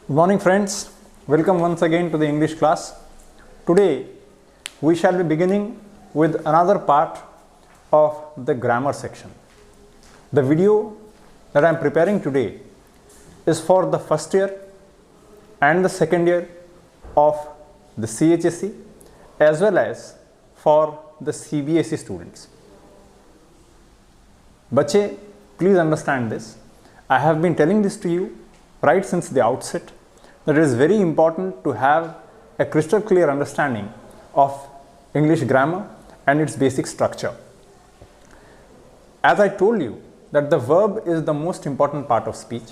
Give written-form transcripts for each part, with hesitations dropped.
Good morning friends, welcome once again to the English class. Today we shall be beginning with another part of the grammar section. The video that I am preparing today is for the first year and the second year of the CHSE as well as for the CBSE students. Bache, please understand this. I have been telling this to you right since the outset that it is very important to have a crystal clear understanding of English grammar and its basic structure. As I told you that the verb is the most important part of speech,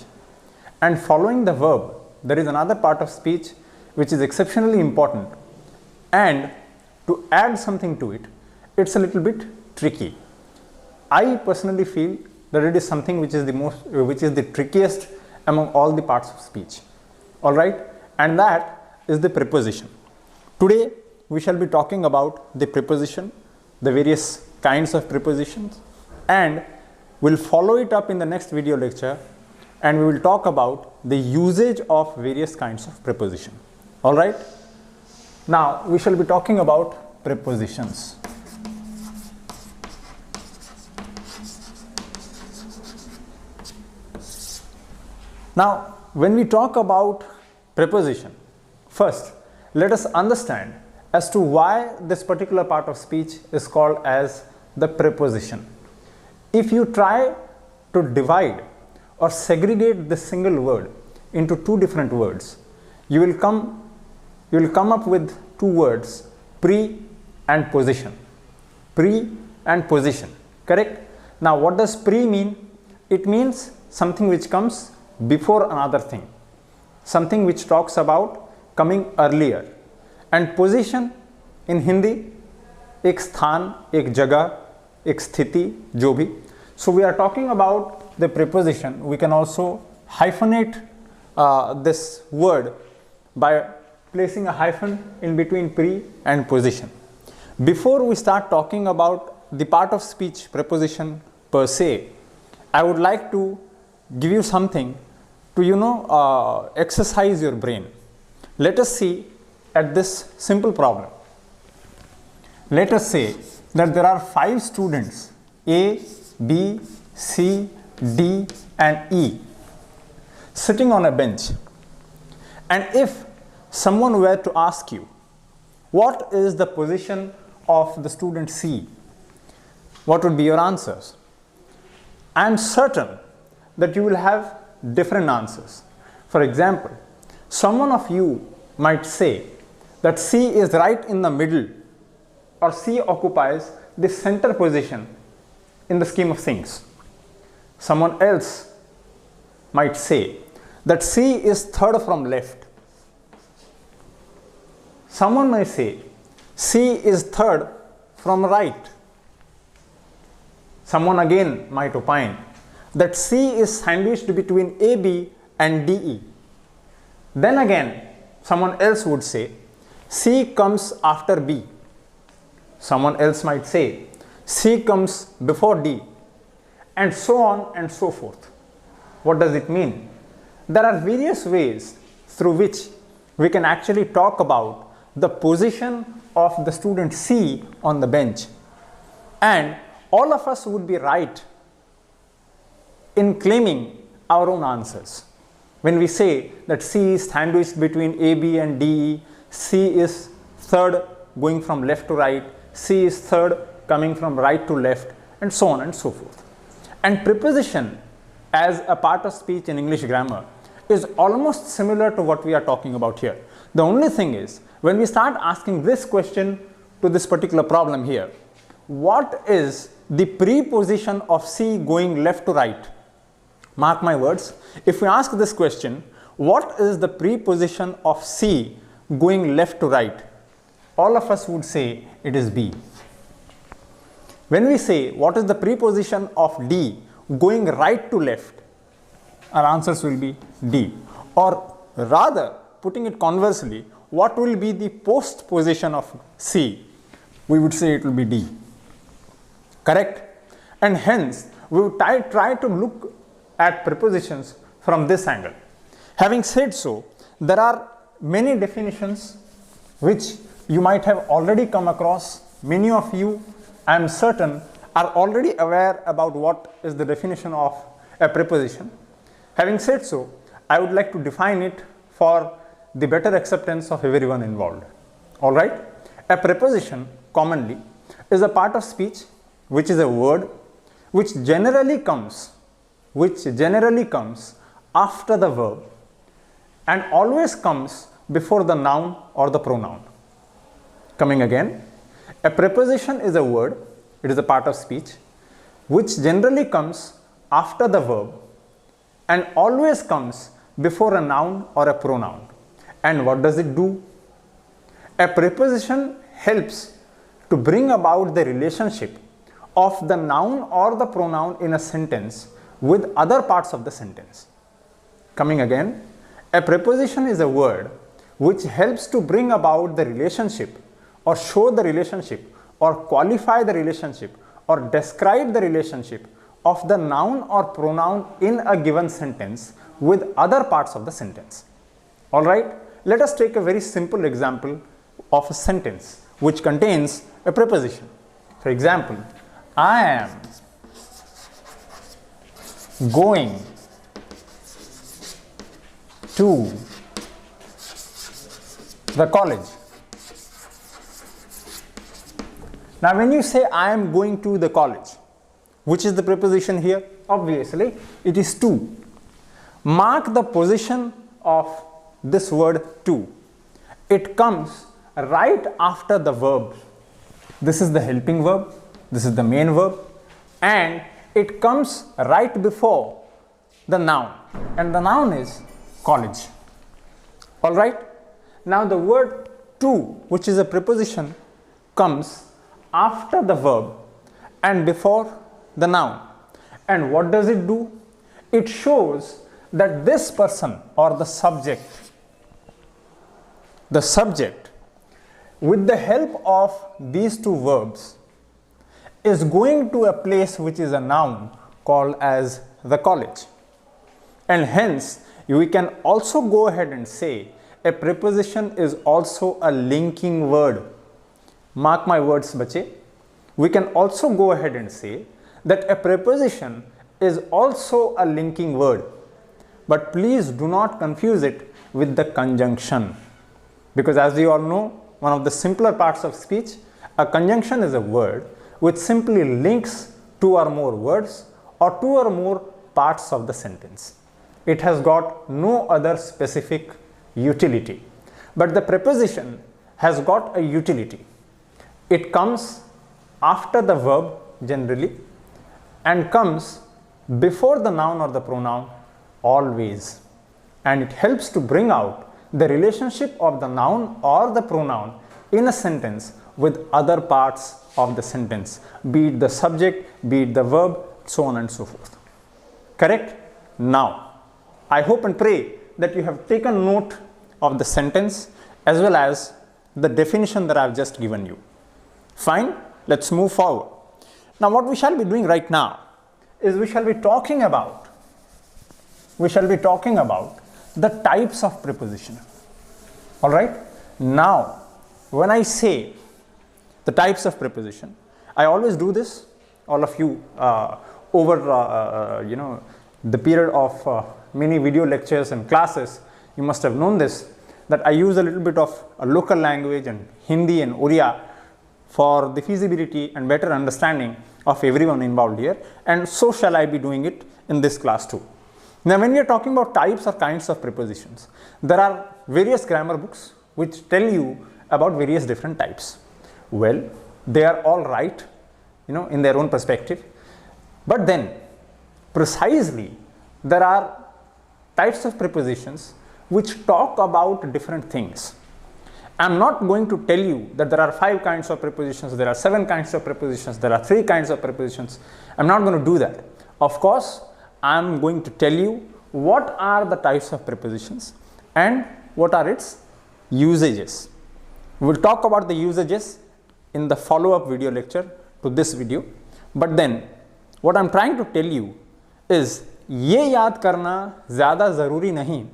and following the verb there is another part of speech which is exceptionally important, and to add something to it, it's a little bit tricky. I personally feel that it is something which is the trickiest among all the parts of speech. All right, and that is the preposition. Today we shall be talking about the preposition, the various kinds of prepositions, and we'll follow it up in the next video lecture, and we will talk about the usage of various kinds of preposition. All right, now we shall be talking about prepositions. Now, when we talk about preposition, first let us understand as to why this particular part of speech is called as the preposition. If you try to divide or segregate this single word into two different words, you will come up with two words, pre and position. Pre and position, correct? Now, what does pre mean? It means something which comes before another thing, something which talks about coming earlier. And position in Hindi, एक स्थान, एक जगह, एक स्थिति, जो भी. So we are talking about the preposition. We can also hyphenate this word by placing a hyphen in between pre and position. Before we start talking about the part of speech preposition per se, I would like to give you something to exercise your brain. Let us see at this simple problem. Let us say that there are 5 students A, B, C, D and E sitting on a bench, and if someone were to ask you what is the position of the student C, what would be your answers? I am certain that you will have different answers. For example, someone of you might say that C is right in the middle, or C occupies the center position in the scheme of things. Someone else might say that C is third from left. Someone may say C is third from right. Someone again might opine that C is sandwiched between AB and DE. Then again, someone else would say C comes after B. Someone else might say C comes before D, and so on and so forth. What does it mean? There are various ways through which we can actually talk about the position of the student C on the bench, and all of us would be right in claiming our own answers. When we say that C is sandwiched between AB and DE, C is third going from left to right, C is third coming from right to left, and so on and so forth. And preposition as a part of speech in English grammar is almost similar to what we are talking about here. The only thing is, when we start asking this question to this particular problem here, what is the preposition of C going left to right? Mark my words, if we ask this question, what is the preposition of C going left to right? All of us would say it is B. When we say what is the preposition of D going right to left, our answers will be D. Or rather, putting it conversely, what will be the post position of C? We would say it will be D. Correct? And hence, we would try to look at prepositions from this angle. Having said so, there are many definitions which you might have already come across. Many of you, I am certain, are already aware about what is the definition of a preposition. Having said so, I would like to define it for the better acceptance of everyone involved. All right? A preposition commonly is a part of speech which is a word which generally comes after the verb and always comes before the noun or the pronoun. Coming again, a preposition is a word, it is a part of speech which generally comes after the verb and always comes before a noun or a pronoun. And what does it do? A preposition helps to bring about the relationship of the noun or the pronoun in a sentence with other parts of the sentence. Coming again, a preposition is a word which helps to bring about the relationship or show the relationship or qualify the relationship or describe the relationship of the noun or pronoun in a given sentence with other parts of the sentence. All right, let us take a very simple example of a sentence which contains a preposition. For example, I am going to the college. Now, when you say I am going to the college, which is the preposition here? Obviously, it is to. Mark the position of this word to. It comes right after the verb. This is the helping verb, this is the main verb, and it comes right before the noun, and the noun is college. All right? Now, the word to, which is a preposition, comes after the verb and before the noun. And what does it do? It shows that this person or the subject, with the help of these two verbs, is going to a place which is a noun called as the college. And hence, we can also go ahead and say a preposition is also a linking word. Mark my words, bache. We can also go ahead and say that a preposition is also a linking word. But please do not confuse it with the conjunction. Because as we all know, one of the simpler parts of speech, a conjunction is a word which simply links two or more words or two or more parts of the sentence. It has got no other specific utility. But the preposition has got a utility. It comes after the verb generally and comes before the noun or the pronoun always. And it helps to bring out the relationship of the noun or the pronoun in a sentence with other parts of the sentence, be it the subject, be it the verb, so on and so forth. Correct? Now, I hope and pray that you have taken note of the sentence as well as the definition that I have just given you. Fine, let's move forward. Now, what we shall be doing right now is we shall be talking about the types of preposition. All right? Now, when I say the types of preposition, I always do this. All of you over the period of many video lectures and classes, you must have known this, that I use a little bit of a local language and Hindi and Oriya for the feasibility and better understanding of everyone involved here, and so shall I be doing it in this class too. Now, when we are talking about types or kinds of prepositions, there are various grammar books which tell you about various different types. Well, they are all right, in their own perspective, but then precisely there are types of prepositions which talk about different things. I am not going to tell you that there are 5 kinds of prepositions, there are 7 kinds of prepositions, there are 3 kinds of prepositions. I am not going to do that. Of course, I am going to tell you what are the types of prepositions and what are its usages. We will talk about the usages in the follow-up video lecture to this video. But then, what I am trying to tell you is, ये याद करना ज़्यादा ज़रूरी नहीं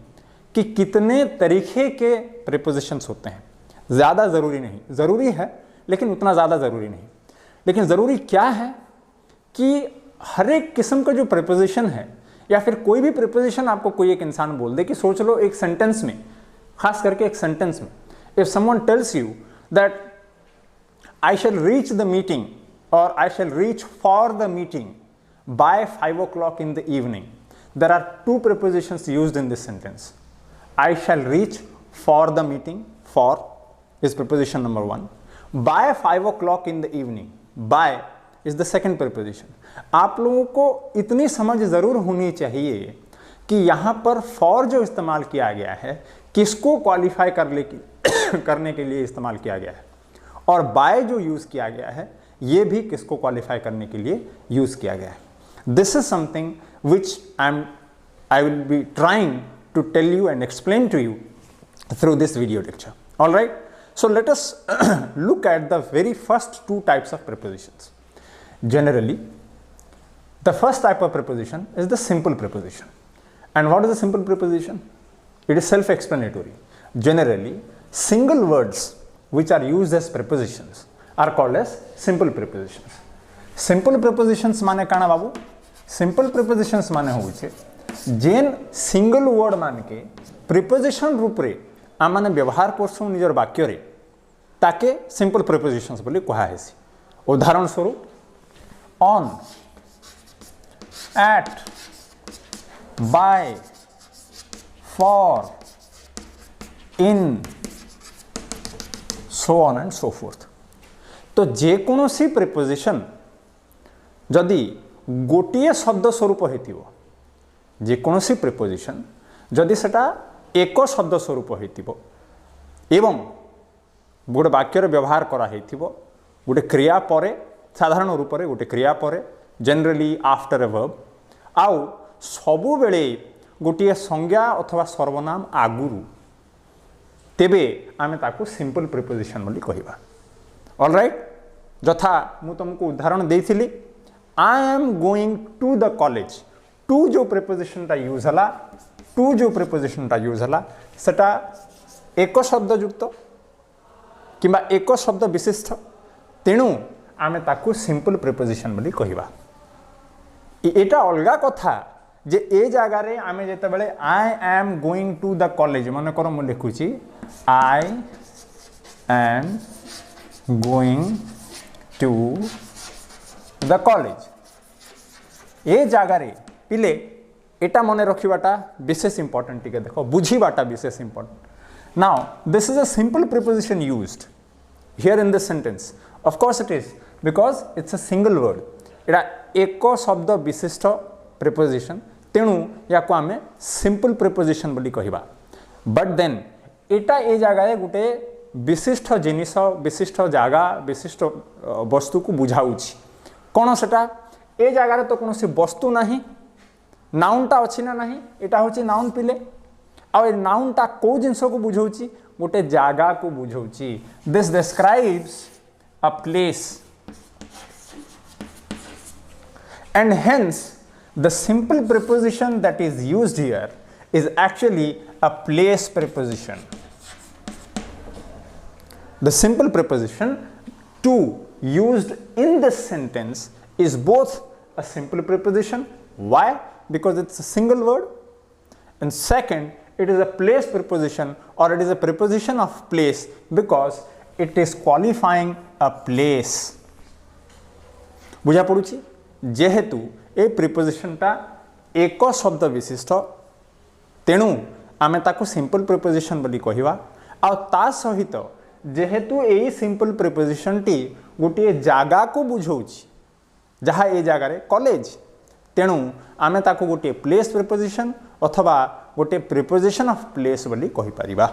कि कितने तरीके के प्रीपोजिशंस होते हैं। ज़्यादा ज़रूरी नहीं, ज़रूरी है लेकिन उतना ज़्यादा ज़रूरी नहीं। लेकिन ज़रूरी क्या है कि हर एक किस्म का जो प्रीपोजिशन है या फिर कोई भी प्रीपोजिशन आपको कोई एक इंसान बोल दे कि सोच लो एक सेंटेंस में, खास करके एक सेंटेंस में, if someone tells you that I shall reach the meeting और I shall reach for the meeting by 5 o'clock in the evening, there are two prepositions used in this sentence. I shall reach for the meeting, for is preposition number 1. By 5 o'clock in the evening, by is the second preposition. आप लोगों को इतनी समझ ज़रूर होनी चाहिए कि यहाँ पर for जो इस्तेमाल किया गया है किसको क्वालिफाई करने के लिए इस्तेमाल किया गया है, और by जो यूज़ किया गया है ये भी किसको क्वालिफाई करने के लिए यूज़ किया गया है. This is something which I will be trying to tell you and explain to you through this video lecture. All right. So let us look at the very first two types of prepositions. Generally, the first type of preposition is the simple preposition. And what is a simple preposition? It is self-explanatory. Generally, single words which are used as prepositions are called as simple prepositions. Simple prepositions माने काना बाबू? Simple prepositions माने होउछे जेन single word मान के preposition रूप रे आ माने व्यवहार करसु निजर वाक्य रे ताके सिंपल प्रिपोजिशंस बोली कहा हेसी. उदाहरण स्वरूप on, at, by, for, in, so on and so forth. तो जे कोनोसी प्रिपोजिशन जदि गोटिए शब्द स्वरूप होइतिबो, जे कोनोसी प्रिपोजिशन जदि सेटा एक शब्द स्वरूप होइतिबो एवं गोटे वाक्यर व्यवहार करा हेतिबो गोटे क्रिया परे, साधारण रूप रे गोटे क्रिया परे, जनरली आफ्टर ए वर्ब, आउ सबु बेले गोटिए संज्ञा अथवा सर्वनाम आगुरु, तेबे आमे ताकू सिंपल प्रिपोजिशन बोली कहिबा. All right. जथा मु तुमको उदाहरण देइथिली, I am going to the college. To जो प्रिपोजिशन टा यूज हला, टू जो प्रिपोजिशन टा यूज हला सेटा एक शब्द युक्त किंबा एक शब्द विशिष्ट, तेणु आमे ताकू सिंपल प्रिपोजिशन बोली कहिबा. एटा अलगा कथा जे ए जगह रे आमे जेते बेले I am going to the college माने कर मु लिखुची I am going to the college. ए जगह रे पिले एटा मने रखिबाटा विशेष इंपोर्टेंट, टिके देखो बुझीबाटा विशेष important. Now this is a simple preposition used here in this sentence. Of course it is because it's a single word. एटा एक शब्द विशिष्ट प्रिपोजिशन, तेणु या को आमे सिंपल प्रिपोजिशन बोली कहिबा. बट देन एटा ए जगह रे गुटे विशिष्ट जिनिस, विशिष्ट जगह, विशिष्ट वस्तु को बुझाउछि. कोन सेटा? ए जगह रे तो कोनोसी वस्तु नाही, नाउनटा अछि ना नाही, एटा होछि नाउन पिले. आ ए नाउनटा को जिंस को बुझाउछि? गोटे जगह को बुझाउछि. This describes a place and hence the simple preposition that is used here is actually a place preposition. The simple preposition to used in this sentence is both a simple preposition. Why? Because it's a single word, and second, it is a place preposition, or it is a preposition of place because it is qualifying a place. बुझा पड़ुछि? जेहेतु ए प्रिपोजिशनटा एक शब्द विशिष्ट, तेणु आमे ताकू simple preposition बोली कहिबा. आ ता सहित जेहेतु ए सिंपल प्रिपोजिशन टी गोटे जागा को बुझाउछि, जहाँ ए जगह रे कॉलेज, तेणु आमे ताकू गोटे प्लेस प्रिपोजिशन अथवा गोटे प्रिपोजिशन ऑफ प्लेस बोली कहि परिबा.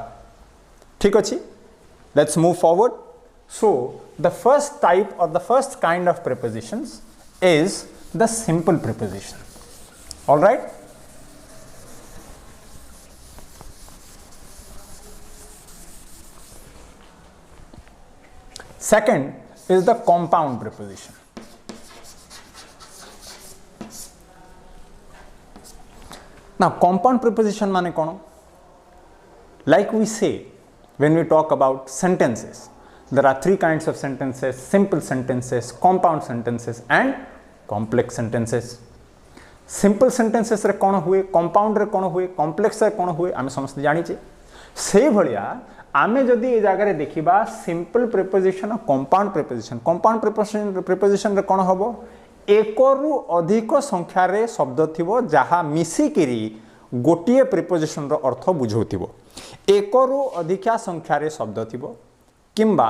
ठीक अछि. Let's move forward. So the first type और the first kind of prepositions is the simple preposition. All right. Second is the compound preposition. Now compound preposition माने कौन? Like we say when we talk about sentences, there are three kinds of sentences: simple sentences, compound sentences and complex sentences. Simple sentences रे कौन हुए, compound रे कौन हुए, complex रे कौन हुए, आमे समस्त जानिचे। से भलिया आमे जदि ए जगह रे देखिबा सिंपल प्रीपोजिशन और कंपाउंड प्रीपोजिशन रे कौन हबो, एकरु अधिक संख्या रे शब्द थिबो जहा मिसी किरी गोटिए प्रीपोजिशन रो अर्थ बुझौथिबो। एकरु अधिका संख्या रे शब्द थिबो किंबा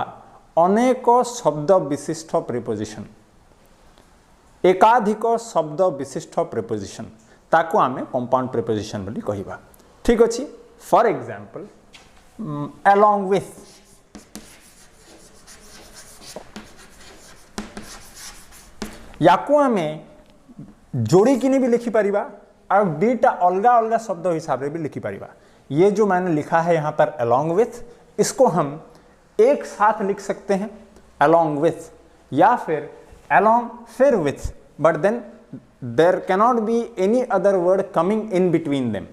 अनेक शब्द विशिष्ट प्रीपोजिशन, एकाधिक शब्द विशिष्ट प्रीपोजिशन ताकू आमे कंपाउंड प्रीपोजिशन बोली कहिबा। ठीक अछि। फॉर एग्जांपल along with, याकू आमे जोड़ी किने भी लिखि परिबा और दुईटा अलगा अलगा शब्द हिसाब रे भी लिखि परिबा। ये जो मैंने लिखा है यहाँ पर along with, इसको हम एक साथ लिख सकते हैं along with, या फिर along फिर with, but then there cannot be any other word coming in between them,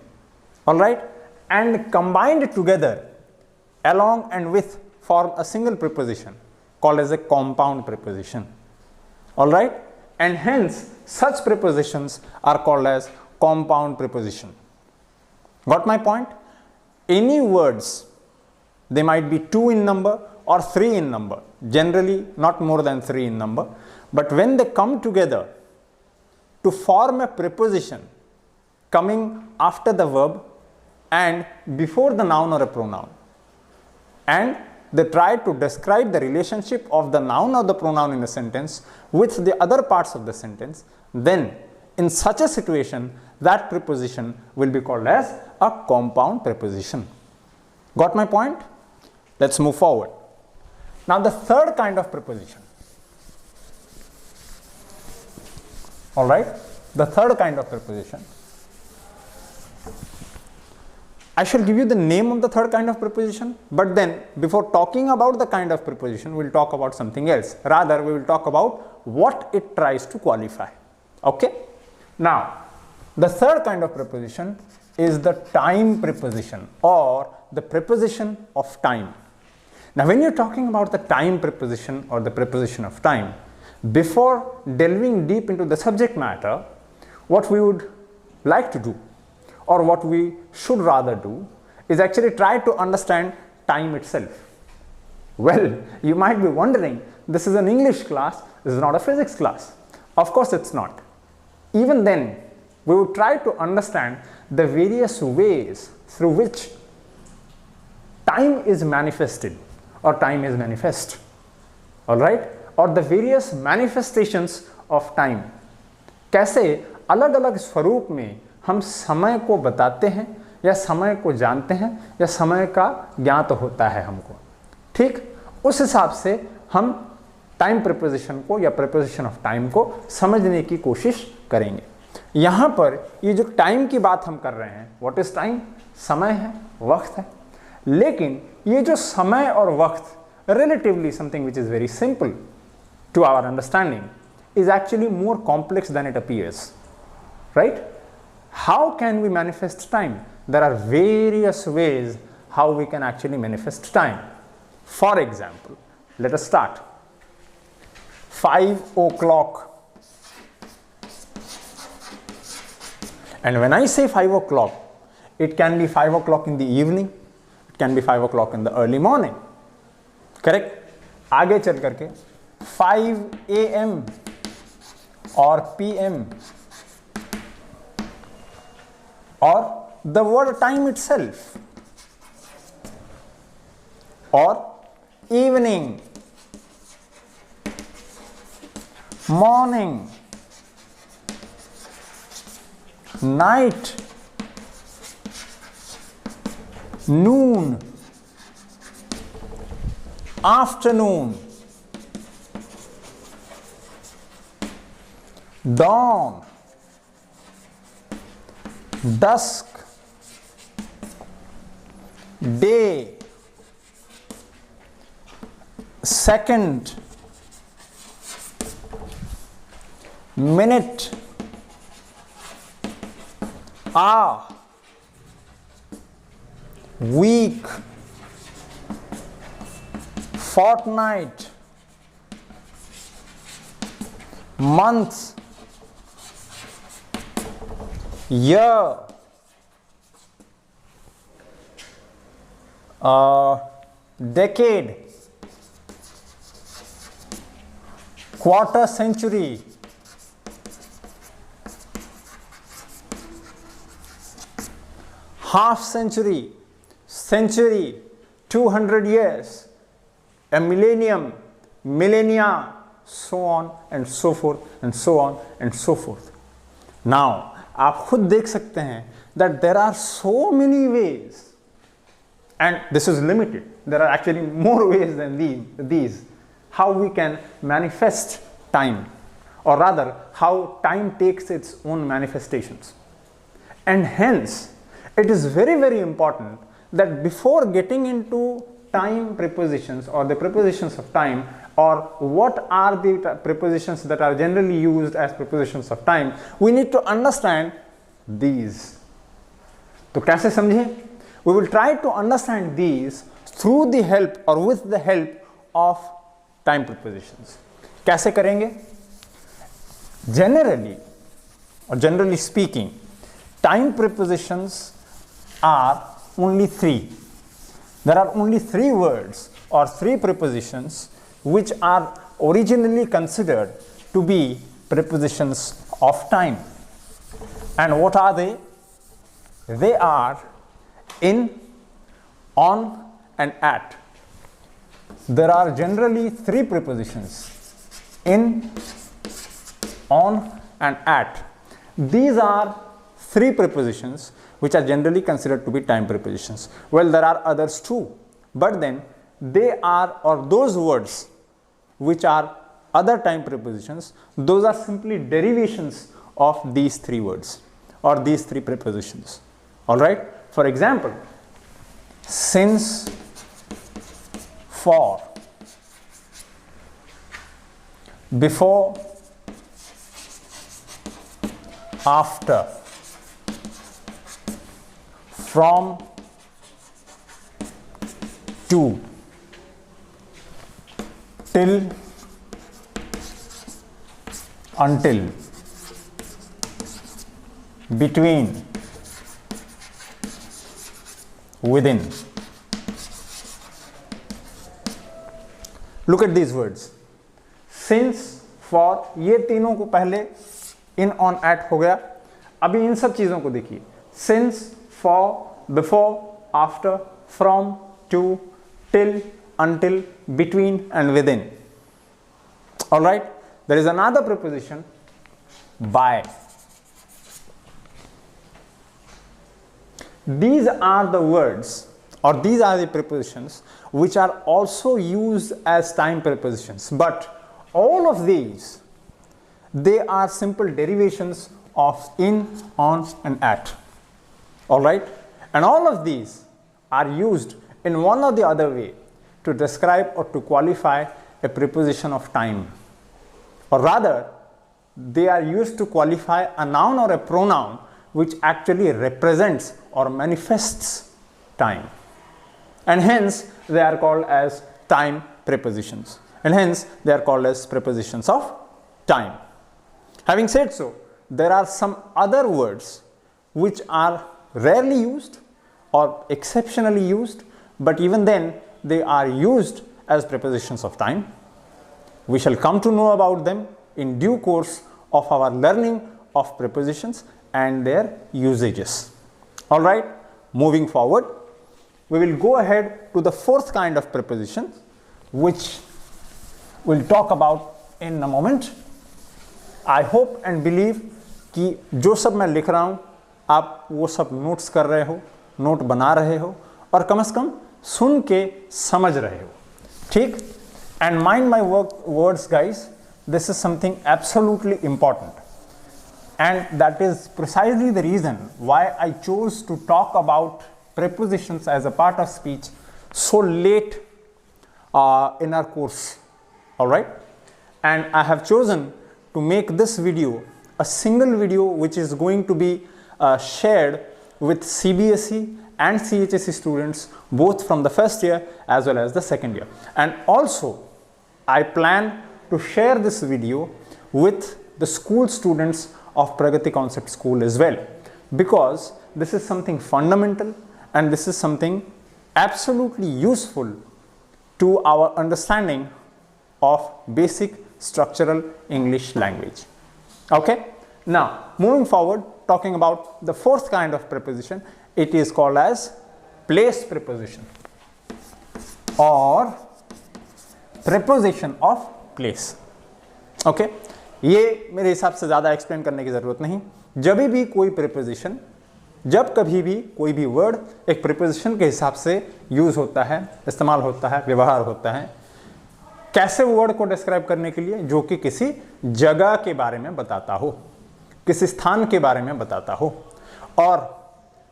all right, and combined together along and with form a single preposition called as a compound preposition, all right, and hence such prepositions are called as compound preposition. Got my point? Any words, they might be 2 in number or 3 in number, generally not more than 3 in number, but when they come together to form a preposition coming after the verb and before the noun or a pronoun, and they try to describe the relationship of the noun or the pronoun in a sentence with the other parts of the sentence, then in such a situation that preposition will be called as a compound preposition. Got my point? Let's move forward. Now the third kind of preposition, all right, the third kind of preposition, I shall give you the name of the third kind of preposition, but then before talking about the kind of preposition, we will talk about something else. Rather, we will talk about what it tries to qualify. Okay? Now, the third kind of preposition is the time preposition or the preposition of time. Now, when you're talking about the time preposition or the preposition of time, before delving deep into the subject matter, what we would like to do, or what we should rather do, is actually try to understand time itself. Well, you might be wondering, this is an English class, this is not a physics class. Of course it's not. Even then, we would try to understand the various ways through which time is manifested or time is manifest, all right, or the various manifestations of time. कैसे अलग अलग स्वरूप में हम समय को बताते हैं या समय को जानते हैं या समय का ज्ञात होता है हमको। ठीक, उस हिसाब से हम टाइम प्रीपोजिशन को या प्रीपोजिशन ऑफ टाइम को समझने की कोशिश करेंगे। यहाँ पर ये जो टाइम की बात हम कर रहे हैं, व्हाट इज टाइम, समय है, वक्त है, लेकिन ये जो समय और वक्त relatively something which is very simple to our understanding is actually more complex than it appears, right? How can we manifest time? There are various ways how we can actually manifest time. For example, let us start. 5 o'clock. And when I say 5 o'clock, it can be 5 o'clock in the evening, it can be 5 o'clock in the early morning. Correct? आगे चल करके 5 a.m. or p.m. or the word time itself, or evening, morning, night, noon, afternoon, dawn, dusk, day, second, minute, hour, week, fortnight, month, year, decade, quarter century, half century, century, 200 years, a millennium, millennia, so on and so forth and so on and so forth. Now, आप खुद देख सकते हैं that there are so many ways, and this is limited. There are actually more ways than these how we can manifest time, or rather how time takes its own manifestations. And hence, it is very, very important that before getting into time prepositions or the prepositions of time, or what are the prepositions that are generally used as prepositions of time, we need to understand these. तो कैसे समझें? We will try to understand these through the help or with the help of time prepositions. कैसे करेंगे? Generally speaking, time prepositions are only three. There are only three words or three prepositions which are originally considered to be prepositions of time. And what are they? They are in, on, and at. There are generally three prepositions: in, on, and at. These are three prepositions which are generally considered to be time prepositions. Well, there are others too, but then they are, or those words which are other time prepositions, those are simply derivations of these three words or these three prepositions. All right? For example, since, for, before, after, from, to, till, until, between, within. Look at these words. Since, for, ये तीनों को पहले in, on, at हो गया. अभी इन सब चीजों को देखिए. Since, for, before, after, from, to, till, until, between, and within. All right? There is another preposition, by. These are the words, or these are the prepositions which are also used as time prepositions. But all of these, they are simple derivations of in, on, and at. All right? And all of these are used in one or the other way to describe or to qualify a preposition of time. Or rather, they are used to qualify a noun or a pronoun which actually represents or manifests time. And hence, they are called as time prepositions. And hence, they are called as prepositions of time. Having said so, there are some other words which are rarely used or exceptionally used, but even then, they are used as prepositions of time. We shall come to know about them in due course of our learning of prepositions and their usages. All right, moving forward, we will go ahead to the fourth kind of preposition, which we'll talk about in a moment. I hope and believe कि जो सब मैं लिख रहा हूँ आप वो सब नोट्स कर रहे हो, नोट बना रहे हो और कम से कम सुन के समझ रहे हो. ठीक? And mind my words, guys, this is something absolutely important. And that is precisely the reason why I chose to talk about prepositions as a part of speech so late in our course. All right? And I have chosen to make this video a single video which is going to be shared with CBSE and CHSE students both from the first year as well as the second year. And also I plan to share this video with the school students of Pragati Concept School as well, because this is something fundamental and this is something absolutely useful to our understanding of basic structural English language. Okay, now moving forward, talking about the fourth kind of preposition, it is called as place preposition or preposition of place. Okay, ये मेरे हिसाब से ज़्यादा explain करने की ज़रूरत नहीं। जब भी कोई प्रीपोजिशन, जब कभी भी कोई भी वर्ड एक प्रीपोजिशन के हिसाब से यूज़ होता है, इस्तेमाल होता है, व्यवहार होता है, कैसे वर्ड को डिस्क्राइब करने के लिए, जो कि किसी जगह के बारे में बताता हो, किसी स्थान के बारे में बताता हो। और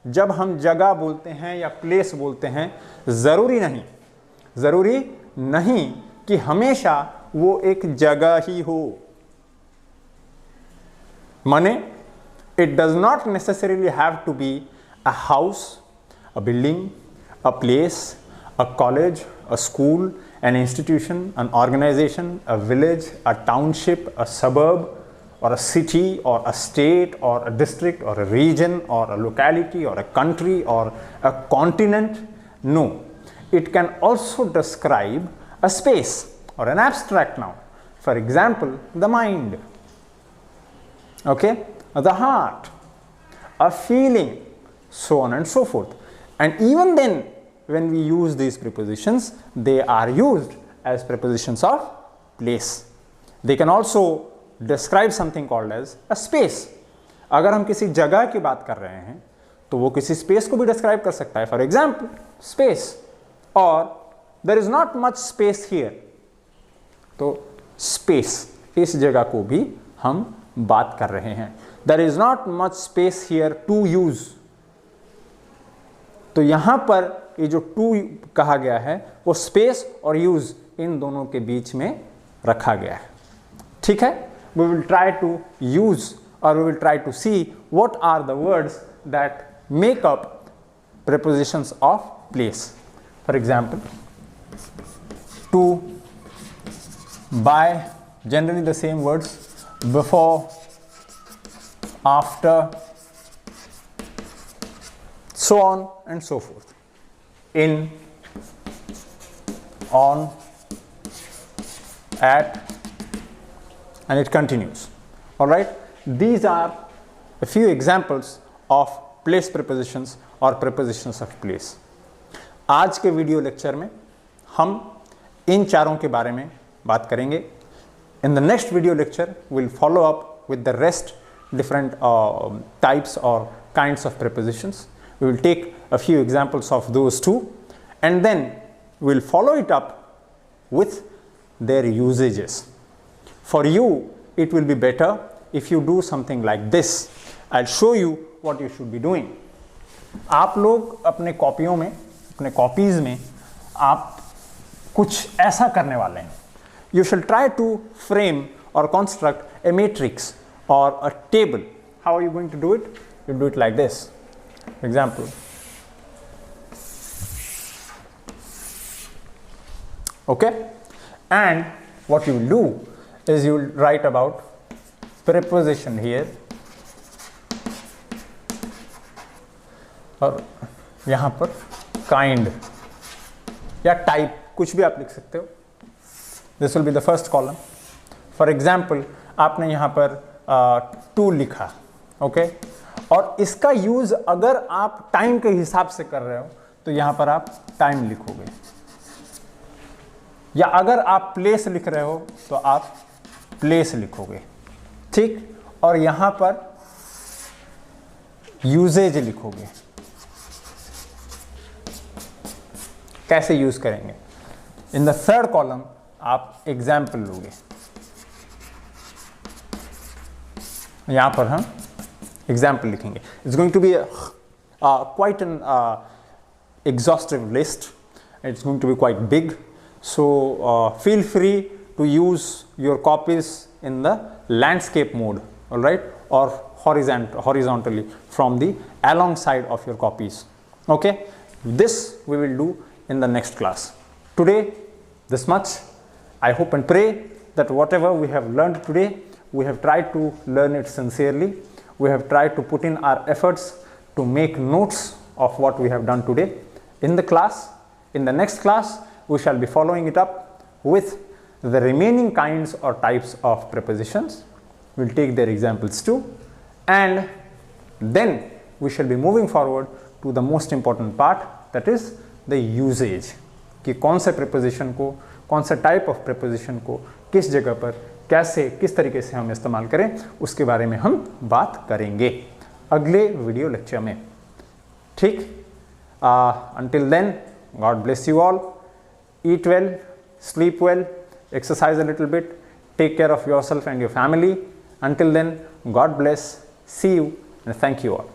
जब हम जगह बोलते हैं या प्लेस बोलते हैं, ज़रूरी नहीं कि हमेशा वो एक जगह ही हो। माने it does not necessarily have to be a house, a building, a place, a college, a school, an institution, an organization, a village, a township, a suburb, or a city, or a state, or a district, or a region, or a locality, or a country, or a continent. No, it can also describe a space or an abstract noun. For example, the mind, okay, the heart, a feeling, so on and so forth. And even then, when we use these prepositions, they are used as prepositions of place. They can also describe something called as a space. अगर हम किसी जगह की बात कर रहे हैं तो वो किसी स्पेस को भी डिस्क्राइब कर सकता है। फॉर एग्जाम्पल, स्पेस, और there is not much space here, तो स्पेस, इस जगह को भी हम बात कर रहे हैं। There is not much space here to use, तो यहां पर ये जो टू कहा गया है वो स्पेस और यूज इन दोनों के बीच में रखा गया है। ठीक है, we will try to use और we will try to see what are the words that make up prepositions of place. For example, to, by, generally the same words, before, after, so on and so forth. In, on, at, and it continues. All right, these are a few examples of place prepositions or prepositions of place. आज के video lecture में हम इन चारों के बारे में बात करेंगे. In the next video lecture, we'll follow up with the rest different types or kinds of prepositions. We will take a few examples of those too, and then we'll follow it up with their usages. For you, it will be better if you do something like this. I'll show you what you should be doing. आप लोग अपने कॉपियों में, अपने copies में आप कुछ ऐसा करने वाले हैं. You shall try to frame or construct a matrix or a table. How are you going to do it? You do it like this. Example. Okay? And what you will do is you will write about preposition here. और यहाँ पर kind या type कुछ भी आप लिख सकते हो. This will be the first column. For example, आपने यहाँ पर to लिखा, okay? और इसका यूज अगर आप टाइम के हिसाब से कर रहे हो तो यहाँ पर आप टाइम लिखोगे, या अगर आप प्लेस लिख रहे हो तो आप प्लेस लिखोगे. ठीक, और यहाँ पर यूजेज लिखोगे. कैसे यूज करेंगे? इन द थर्ड कॉलम आप एग्जाम्पल लोगे. यहां पर हम एग्जाम्पल लिखेंगे. It's going to be quite an exhaustive list. It's going to be quite big, so feel free to use your copies in the landscape mode, all right, or horizontally from the along side of your copies. Okay, this we will do in the next class. Today, this much. I hope and pray that whatever we have learned today, we have tried to learn it sincerely. We have tried to put in our efforts to make notes of what we have done today in the class. In the next class, we shall be following it up with the remaining kinds or types of prepositions. We'll take their examples too, and then we shall be moving forward to the most important part, that is the usage, कि कौन से preposition को, कौन से type of preposition को किस जगह पर कैसे किस तरीके से हम इस्तेमाल करें, उसके बारे में हम बात करेंगे अगले वीडियो लेक्चर में. ठीक, until then, God bless you all. Eat well, sleep well, exercise a little bit, take care of yourself and your family. Until then, God bless, see you, and thank you all.